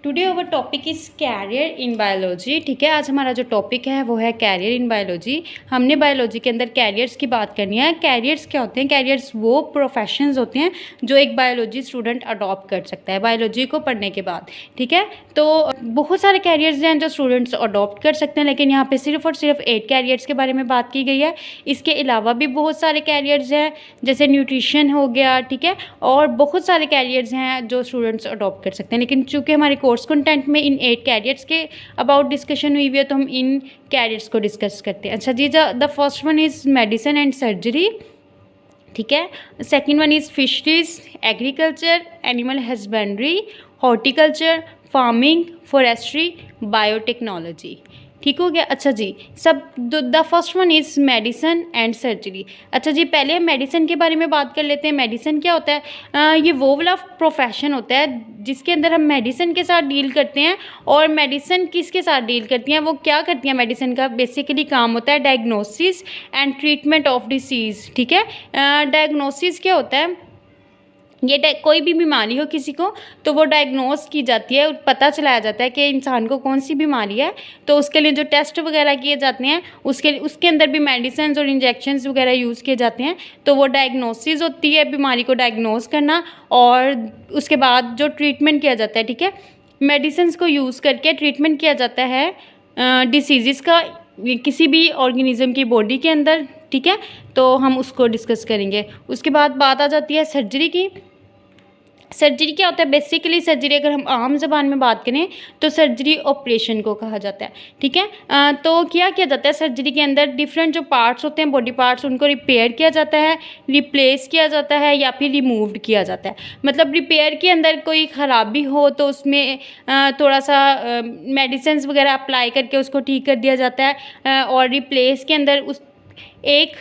Today our topic is career in biology. ठीक है, आज हमारा जो टॉपिक है वो है कैरियर इन बायोलॉजी। हमने बायोलॉजी के अंदर कैरियर्स की बात करनी है। कैरियर्स क्या होते हैं? कैरियर्स वो प्रोफेशंस होते हैं जो एक बायोलॉजी स्टूडेंट अडॉप्ट कर सकता है बायोलॉजी को पढ़ने के बाद। ठीक है, तो बहुत सारे कैरियर्स हैं जो स्टूडेंट्स अडॉप्ट कर सकते हैं, लेकिन यहाँ पे सिर्फ और सिर्फ 8 कैरियर्स के बारे में बात की गई है। इसके अलावा भी बहुत सारे कैरियर्स हैं, जैसे न्यूट्रिशन हो गया। ठीक है, और बहुत सारे कैरियर्स हैं जो स्टूडेंट्स अडॉप्ट कर सकते हैं, लेकिन चूँकि हमारे कोर्स कंटेंट में इन 8 कैरियर्स के अबाउट डिस्कशन हुई हुई है, तो हम इन कैरियर्स को डिस्कस करते हैं। अच्छा जी, the first one is medicine and surgery. ठीक है, second one is fisheries, agriculture, animal husbandry, horticulture, farming, forestry, biotechnology. ठीक हो गया। अच्छा जी, सब the first one is medicine and surgery. अच्छा जी, पहले हम मेडिसिन के बारे में बात कर लेते हैं। मेडिसिन क्या होता है? ये वो वाला प्रोफेशन होता है जिसके अंदर हम मेडिसिन के साथ डील करते हैं। और मेडिसिन किसके साथ डील करती हैं, वो क्या करती हैं? मेडिसिन का बेसिकली काम होता है diagnosis and treatment of disease. ठीक है, डायग्नोसिस क्या होता है? ये कोई भी बीमारी हो किसी को, तो वो डायग्नोस की जाती है, पता चलाया जाता है कि इंसान को कौन सी बीमारी है। तो उसके लिए जो टेस्ट वगैरह किए जाते हैं, उसके अंदर भी मेडिसिन और इंजेक्शंस वगैरह यूज़ किए जाते हैं। तो वो डायग्नोसिस होती है, बीमारी को डायग्नोस करना, और उसके बाद जो ट्रीटमेंट किया जाता है। ठीक है, मेडिसिन को यूज़ करके ट्रीटमेंट किया जाता है डिसीज़ का किसी भी ऑर्गेनिज्म की बॉडी के अंदर। ठीक है, तो हम उसको डिस्कस करेंगे। उसके बाद बात आ जाती है सर्जरी की। सर्जरी क्या होता है? बेसिकली सर्जरी अगर हम आम ज़बान में बात करें तो सर्जरी ऑपरेशन को कहा जाता है। ठीक है, तो क्या किया जाता है सर्जरी के अंदर? डिफरेंट जो पार्ट्स होते हैं, बॉडी पार्ट्स, उनको रिपेयर किया जाता है, रिप्लेस किया जाता है, या फिर रिमूव्ड किया जाता है। मतलब रिपेयर के अंदर कोई ख़राबी हो तो उसमें थोड़ा सा मेडिसिन वगैरह अप्लाई करके उसको ठीक कर दिया जाता है। और रिप्लेस के अंदर उस एक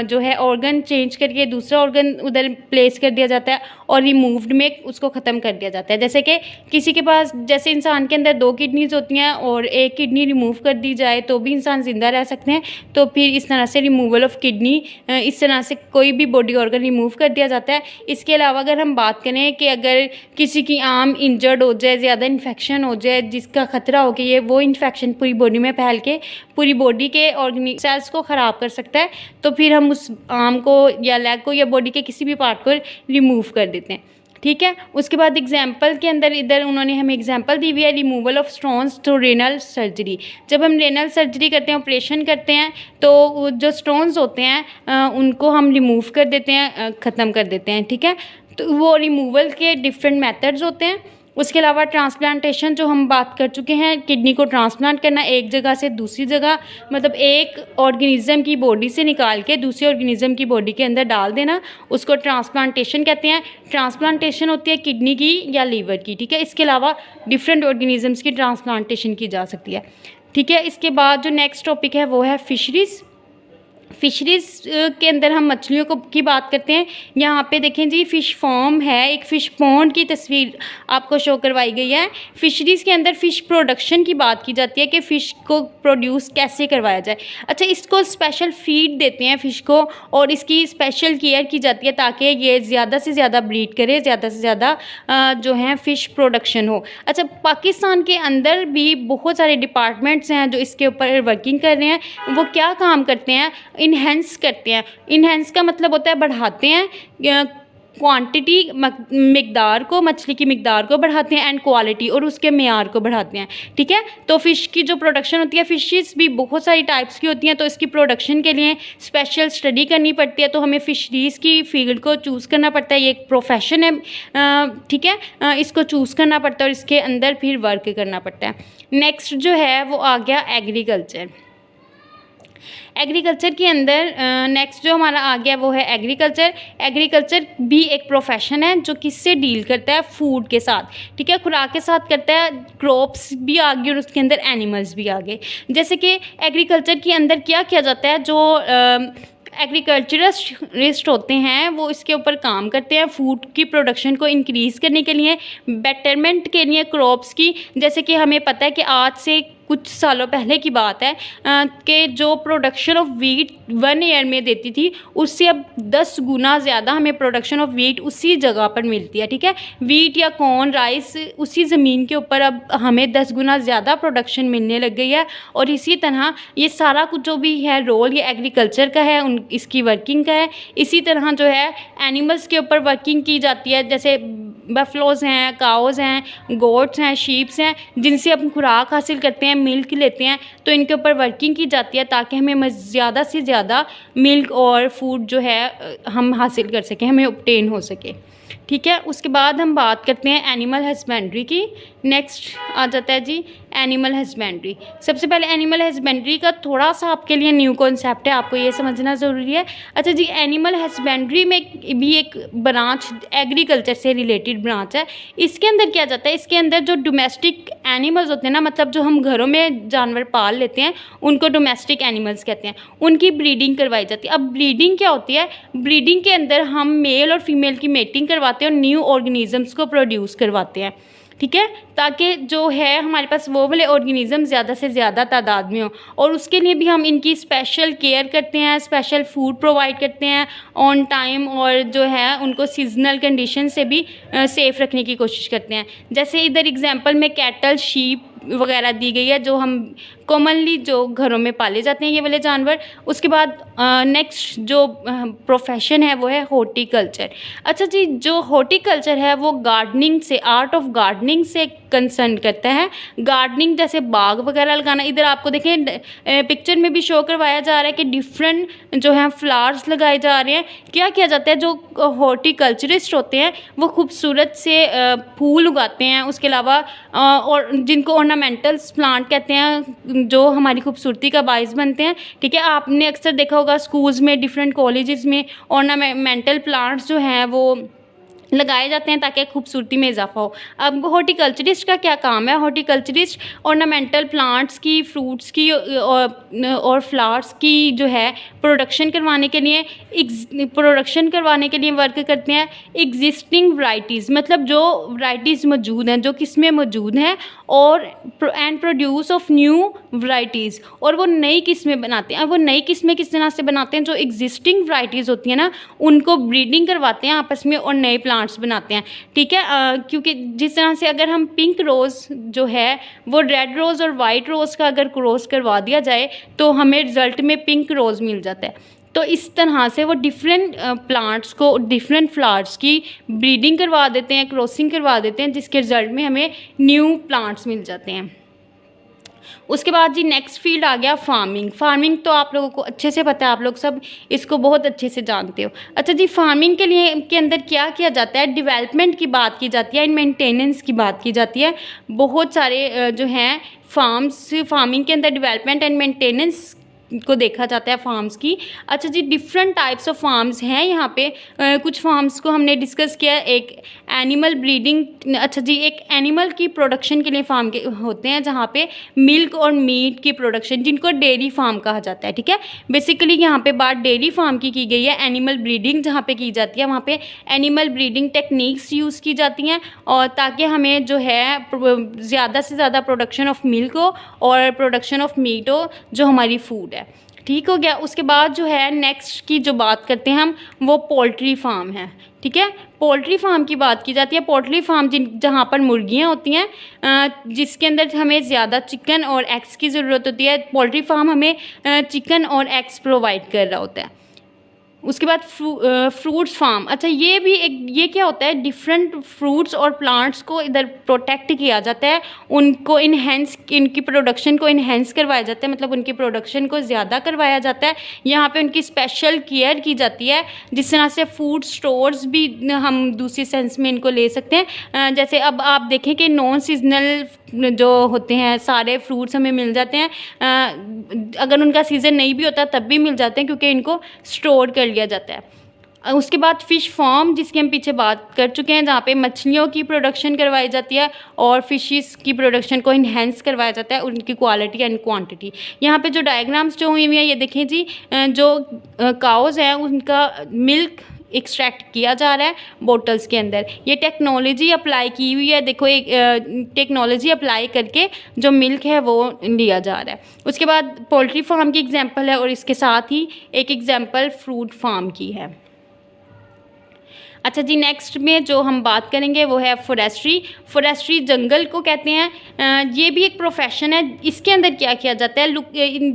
जो है ऑर्गन चेंज करके दूसरा ऑर्गन उधर प्लेस कर दिया जाता है, और रिमूव्ड में उसको ख़त्म कर दिया जाता है। जैसे कि किसी के पास, जैसे इंसान के अंदर 2 किडनीज होती हैं और एक किडनी रिमूव कर दी जाए तो भी इंसान ज़िंदा रह सकते हैं। तो फिर इस तरह से रिमूवल ऑफ किडनी, इस तरह से कोई भी बॉडी ऑर्गन रिमूव कर दिया जाता है। इसके अलावा अगर हम बात करें कि अगर किसी की आर्म इंजर्ड हो जाए, ज़्यादा इन्फेक्शन हो जाए, जिसका ख़तरा हो कि ये वो इन्फेक्शन पूरी बॉडी में फैल के पूरी बॉडी के ऑर्गेनिक सेल्स को ख़राब कर सकता है, तो फिर हम उस आर्म को या लेग को या बॉडी के किसी भी पार्ट को रिमूव कर देते हैं। ठीक है, उसके बाद एग्जाम्पल के अंदर इधर उन्होंने हमें एग्जाम्पल दी हुई है, removal of stones through renal surgery. जब हम रेनल सर्जरी करते हैं, ऑपरेशन करते हैं, तो जो स्टोन्स होते हैं उनको हम रिमूव कर देते हैं, ख़त्म कर देते हैं। ठीक है, तो वो रिमूवल के डिफरेंट मेथड्स होते हैं। उसके अलावा ट्रांसप्लांटेशन जो हम बात कर चुके हैं, किडनी को ट्रांसप्लांट करना एक जगह से दूसरी जगह, मतलब एक ऑर्गेनिज्म की बॉडी से निकाल के दूसरे ऑर्गेनिज्म की बॉडी के अंदर डाल देना, उसको ट्रांसप्लांटेशन कहते हैं। ट्रांसप्लांटेशन होती है किडनी की या लीवर की। ठीक है, इसके अलावा डिफरेंट ऑर्गेनिजम्स की ट्रांसप्लांटेशन की जा सकती है। ठीक है, इसके बाद जो नेक्स्ट टॉपिक है वो है फिशरीज़। फिशरीज़ के अंदर हम मछलियों की बात करते हैं। यहाँ पे देखें जी, फ़िश फार्म है, एक फ़िश पॉन्ड की तस्वीर आपको शो करवाई गई है। फिशरीज़ के अंदर फ़िश प्रोडक्शन की बात की जाती है कि फ़िश को प्रोड्यूस कैसे करवाया जाए। अच्छा, इसको स्पेशल फीड देते हैं फ़िश को, और इसकी स्पेशल केयर की जाती है ताकि ये ज़्यादा से ज़्यादा ब्रीड करे, ज़्यादा से ज़्यादा जो है फ़िश प्रोडक्शन हो। अच्छा, पाकिस्तान के अंदर भी बहुत सारे डिपार्टमेंट्स हैं जो इसके ऊपर वर्किंग कर रहे हैं। वो क्या काम करते हैं? इन्हेंस करते हैं। इन्हेंस का मतलब होता है बढ़ाते हैं, क्वांटिटी मिकदार को, मछली की मिकदार को बढ़ाते हैं, एंड क्वालिटी और उसके मेयार को बढ़ाते हैं। ठीक है, तो फ़िश की जो प्रोडक्शन होती है, फ़िशेस भी बहुत सारी टाइप्स की होती हैं, तो इसकी प्रोडक्शन के लिए स्पेशल स्टडी करनी पड़ती है। तो हमें फ़िशरीज़ की फील्ड को चूज़ करना पड़ता है, ये एक प्रोफेशन है। ठीक है, इसको चूज़ करना पड़ता है और इसके अंदर फिर वर्क करना पड़ता है। नेक्स्ट जो है वो आ गया एग्रीकल्चर। एग्रीकल्चर के अंदर नेक्स्ट जो हमारा आ गया वो है एग्रीकल्चर। एग्रीकल्चर भी एक प्रोफेशन है जो किससे डील करता है? फूड के साथ। ठीक है, खुराक के साथ करता है। क्रॉप्स भी आ गई और उसके अंदर एनिमल्स भी आ गए। जैसे कि एग्रीकल्चर के अंदर क्या किया जाता है, जो एग्रीकल्चरिस्ट होते हैं वो इसके ऊपर काम करते हैं फूड की प्रोडक्शन को इंक्रीज़ करने के लिए, बेटरमेंट के लिए क्रॉप्स की। जैसे कि हमें पता है कि आज से कुछ सालों पहले की बात है कि जो प्रोडक्शन ऑफ वीट 1 ईयर में देती थी उससे अब 10 गुना ज़्यादा हमें प्रोडक्शन ऑफ वीट उसी जगह पर मिलती है। ठीक है, वीट या कॉर्न राइस उसी ज़मीन के ऊपर अब हमें 10 गुना ज़्यादा प्रोडक्शन मिलने लग गई है। और इसी तरह ये सारा कुछ जो भी है रोल ये एग्रीकल्चर का है, इसकी वर्किंग का है। इसी तरह जो है एनिमल्स के ऊपर वर्किंग की जाती है, जैसे बफलोज़ हैं, काउज़ हैं, गोट्स हैं, शीप्स हैं, जिनसे हम खुराक हासिल करते हैं, मिल्क लेते हैं, तो इनके ऊपर वर्किंग की जाती है ताकि हमें ज़्यादा से ज़्यादा मिल्क और फूड जो है हम हासिल कर सकें, हमें ऑब्टेन हो सके। ठीक है, उसके बाद हम बात करते हैं एनिमल हस्बेंड्री की। नेक्स्ट आ जाता है जी एनिमल हस्बेंड्री। सबसे पहले एनिमल हस्बेंड्री का थोड़ा सा आपके लिए न्यू कॉन्सेप्ट है, आपको ये समझना ज़रूरी है। अच्छा जी, एनिमल हस्बेंड्री में भी एक ब्रांच एग्रीकल्चर से रिलेटेड ब्रांच है। इसके अंदर क्या जाता है, इसके अंदर जो डोमेस्टिक एनिमल्स होते हैं ना, मतलब जो हम घरों में जानवर पाल लेते हैं उनको डोमेस्टिक एनिमल्स कहते हैं, उनकी ब्रीडिंग करवाई जाती है। अब ब्रीडिंग क्या होती है, ब्रीडिंग के अंदर हम मेल और फीमेल की मेटिंग करवाते हैं और न्यू ऑर्गेनिजम्स को प्रोड्यूस करवाते हैं। ठीक है, ताकि जो है हमारे पास वो वाले ऑर्गेनिज़म ज़्यादा से ज़्यादा तादाद में हो, और उसके लिए भी हम इनकी स्पेशल केयर करते हैं, स्पेशल फूड प्रोवाइड करते हैं ऑन टाइम, और जो है उनको सीजनल कंडीशन से भी सेफ़ रखने की कोशिश करते हैं। जैसे इधर एग्जांपल में कैटल, शीप वगैरह दी गई है जो हम कॉमनली जो घरों में पाले जाते हैं ये वाले जानवर। उसके बाद नेक्स्ट जो प्रोफेशन है वो है हॉर्टिकल्चर। अच्छा जी, जो हॉर्टिकल्चर है वो गार्डनिंग से, आर्ट ऑफ गार्डनिंग से कंसर्न करता है। गार्डनिंग जैसे बाग वगैरह लगाना, इधर आपको देखें पिक्चर में भी शो करवाया जा रहा है कि डिफरेंट जो है फ्लावर्स लगाए जा रहे हैं। क्या किया जाता है, जो हॉर्टिकल्चरिस्ट होते हैं वो खूबसूरत से फूल उगाते हैं, उसके अलावा और जिनको ऑर्नामेंटल्स प्लांट कहते हैं जो हमारी खूबसूरती का बाइस बनते हैं। ठीक है, आपने अक्सर देखा होगा स्कूल्स में, डिफरेंट कॉलेजेस में ऑर्नामेंटल प्लांट्स जो हैं वो लगाए जाते हैं ताकि खूबसूरती में इजाफा हो। अब हॉर्टिकल्चरिस्ट का क्या काम है, हॉर्टिकल्चरिस्ट ऑर्नामेंटल प्लांट्स की, फ्रूट्स की और फ्लावर्स की जो है प्रोडक्शन करवाने के लिए वर्क करते हैं। एग्जिस्टिंग वैरायटीज़, मतलब जो वैरायटीज़ मौजूद हैं, जो किस्में मौजूद हैं, और and produce of new varieties, और वो नई किस्में बनाते हैं। अब वो नई किस्में किस तरह से बनाते हैं, जो एग्जिस्टिंग वैरायटीज़ होती हैं ना उनको ब्रीडिंग करवाते हैं आपस में और नए प्लांट्स बनाते हैं। ठीक है, क्योंकि जिस तरह से अगर हम पिंक रोज़ जो है वो रेड रोज़ और वाइट रोज़ का अगर क्रॉस करवा दिया जाए तो हमें रिज़ल्ट में पिंक रोज़ मिल जाता है। तो इस तरह से वो डिफरेंट प्लांट्स को, डिफरेंट फ्लावर्स की ब्रीडिंग करवा देते हैं, क्रॉसिंग करवा देते हैं, जिसके रिज़ल्ट में हमें न्यू प्लांट्स मिल जाते हैं। उसके बाद जी नेक्स्ट फील्ड आ गया फार्मिंग। फार्मिंग तो आप लोगों को अच्छे से पता है, आप लोग सब इसको बहुत अच्छे से जानते हो। अच्छा जी, फार्मिंग के लिए के अंदर क्या किया जाता है, डेवलपमेंट की बात की जाती है, मेंटेनेंस की बात की जाती है। बहुत सारे जो हैं फार्मिंग के अंदर डेवलपमेंट एंड मेंटेनेंस को देखा जाता है फार्म्स की। अच्छा जी, डिफरेंट टाइप्स ऑफ फार्म्स हैं यहाँ पे। कुछ फार्म्स को हमने डिस्कस किया। एक एनिमल ब्रीडिंग, अच्छा जी, एक एनिमल की प्रोडक्शन के लिए फार्म के होते हैं जहाँ पे मिल्क और मीट की प्रोडक्शन, जिनको डेयरी फार्म कहा जाता है। ठीक है, बेसिकली यहाँ पे बात डेयरी फार्म की गई है। एनिमल ब्रीडिंग जहाँ पे की जाती है वहाँ पे एनिमल ब्रीडिंग टेक्निक्स यूज़ की जाती हैं, और ताकि हमें जो है ज़्यादा से ज़्यादा प्रोडक्शन ऑफ मिल्क हो और प्रोडक्शन ऑफ मीट हो जो हमारी फूड है। ठीक हो गया। उसके बाद जो है नेक्स्ट की जो बात करते हैं हम, वो पोल्ट्री फार्म है। ठीक है, पोल्ट्री फार्म की बात की जाती है। पोल्ट्री फार्म जहाँ पर मुर्गियाँ होती हैं, जिसके अंदर हमें ज़्यादा चिकन और एग्स की ज़रूरत होती है। पोल्ट्री फार्म हमें चिकन और एग्स प्रोवाइड कर रहा होता है। उसके बाद फ्रूट्स फार्म। अच्छा, ये क्या होता है, डिफरेंट फ्रूट्स और प्लांट्स को इधर प्रोटेक्ट किया जाता है, उनको इनकी प्रोडक्शन को इन्हेंस करवाया जाता है, मतलब उनकी प्रोडक्शन को ज़्यादा करवाया जाता है। यहाँ पे उनकी स्पेशल केयर की जाती है, जिस तरह से फूड स्टोर्स भी हम दूसरी सेंस में इनको ले सकते हैं। जैसे अब आप देखें कि नॉन सीजनल जो होते हैं सारे फ्रूट्स हमें मिल जाते हैं, अगर उनका सीज़न नहीं भी होता तब भी मिल जाते हैं, क्योंकि इनको स्टोर कर लिया जाता है। उसके बाद फ़िश फार्म, जिसकी हम पीछे बात कर चुके हैं, जहाँ पे मछलियों की प्रोडक्शन करवाई जाती है और फिशेस की प्रोडक्शन को इन्हेंस करवाया जाता है, उनकी क्वालिटी एंड क्वांटिटी। यहाँ पे जो डायग्राम्स जो हुई हुई हैं ये देखें जी, जो काउज़ हैं उनका मिल्क एक्सट्रैक्ट किया जा रहा है बोटल्स के अंदर। ये टेक्नोलॉजी अप्लाई की हुई है, देखो एक टेक्नोलॉजी अप्लाई करके जो मिल्क है वो लिया जा रहा है। उसके बाद पोल्ट्री फार्म की एग्जांपल है और इसके साथ ही एक एग्जांपल फ्रूट फार्म की है। अच्छा जी, नेक्स्ट में जो हम बात करेंगे वो है फॉरेस्ट्री। फॉरेस्ट्री जंगल को कहते हैं, ये भी एक प्रोफेशन है। इसके अंदर क्या किया जाता है,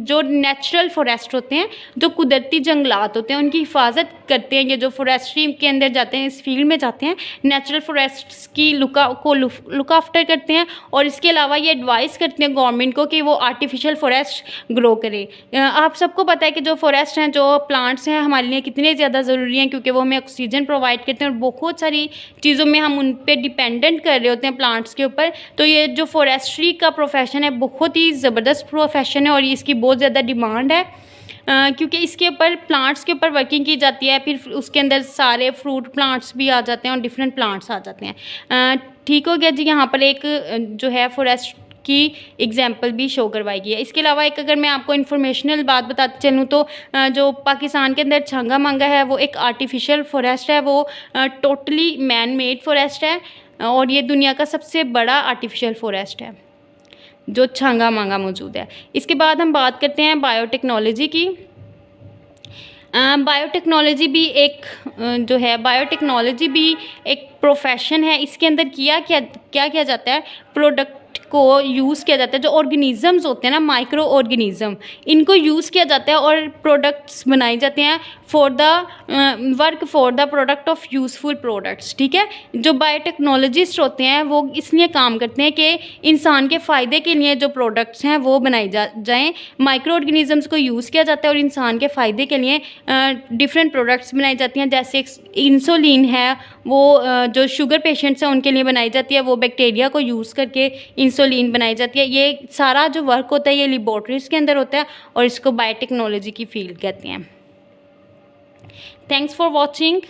जो नेचुरल फॉरेस्ट होते हैं, जो कुदरती जंगलात होते हैं, उनकी हिफाजत करते हैं। ये जो फॉरेस्ट्री के अंदर जाते हैं, इस फील्ड में जाते हैं, नेचुरल फॉरेस्ट्स की लुक आफ्टर करते हैं। और इसके अलावा ये एडवाइस करते हैं गवर्नमेंट को कि वो आर्टिफिशियल फॉरेस्ट ग्रो करे। आप सबको पता है कि जो फॉरेस्ट हैं, जो प्लांट्स हैं, हमारे लिए कितने ज़्यादा ज़रूरी हैं, क्योंकि वो हमें ऑक्सीजन प्रोवाइड करते हैं और बहुत सारी चीज़ों में हम उन पे डिपेंडेंट कर रहे होते हैं प्लांट्स के ऊपर। तो ये जो फॉरेस्ट्री का प्रोफेशन है बहुत ही ज़बरदस्त प्रोफेशन है और इसकी बहुत ज़्यादा डिमांड है, क्योंकि इसके ऊपर प्लांट्स के ऊपर वर्किंग की जाती है। फिर उसके अंदर सारे फ्रूट प्लांट्स भी आ जाते हैं और डिफरेंट प्लांट्स आ जाते हैं। ठीक हो गया जी, यहाँ पर एक जो है फॉरेस्ट की एग्जाम्पल भी शो करवाई गई है। इसके अलावा एक अगर मैं आपको इन्फॉर्मेशनल बात बताती चलूँ तो जो पाकिस्तान के अंदर छंगा मांगा है वो एक आर्टिफिशियल फॉरेस्ट है, वो टोटली मैन मेड फॉरेस्ट है और ये दुनिया का सबसे बड़ा आर्टिफिशियल फॉरेस्ट है जो छंगा मांगा मौजूद है। इसके बाद हम बात करते हैं बायोटेक्नोलॉजी की। बायोटेक्नोलॉजी भी एक प्रोफेशन है। इसके अंदर क्या किया जाता है, प्रोडक्ट को यूज़ किया जाता है। जो ऑर्गेनिज़म्स होते हैं ना, माइक्रो ऑर्गेनिज़म, इनको यूज़ किया जाता है और प्रोडक्ट्स बनाए जाते हैं for the product of useful products. ठीक है, जो बायोटेक्नोलॉजिस्ट होते हैं वो इसलिए काम करते हैं कि इंसान के फ़ायदे के लिए जो प्रोडक्ट्स हैं वो बनाई जाएँ। माइक्रो ऑर्गेनिज़म्स को यूज़ किया जाता है और इंसान के फ़ायदे के लिए डिफरेंट प्रोडक्ट्स बनाई जाती हैं। जैसे इंसुलिन है, वो जो शुगर पेशेंट्स हैं उनके लिए बनाई जाती है, वो बैक्टीरिया को यूज़ करके इंसुलिन बनाई जाती है। ये सारा जो वर्क होता है ये लेबॉर्ट्रीज़ के अंदर होता है और इसको बायोटेक्नोलॉजी की फील्ड कहते हैं। Thanks for watching.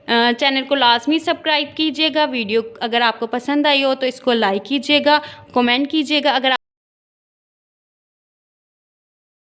चैनल को लाजमी सब्सक्राइब कीजिएगा। वीडियो अगर आपको पसंद आई हो तो इसको लाइक कीजिएगा, कमेंट कीजिएगा। अगर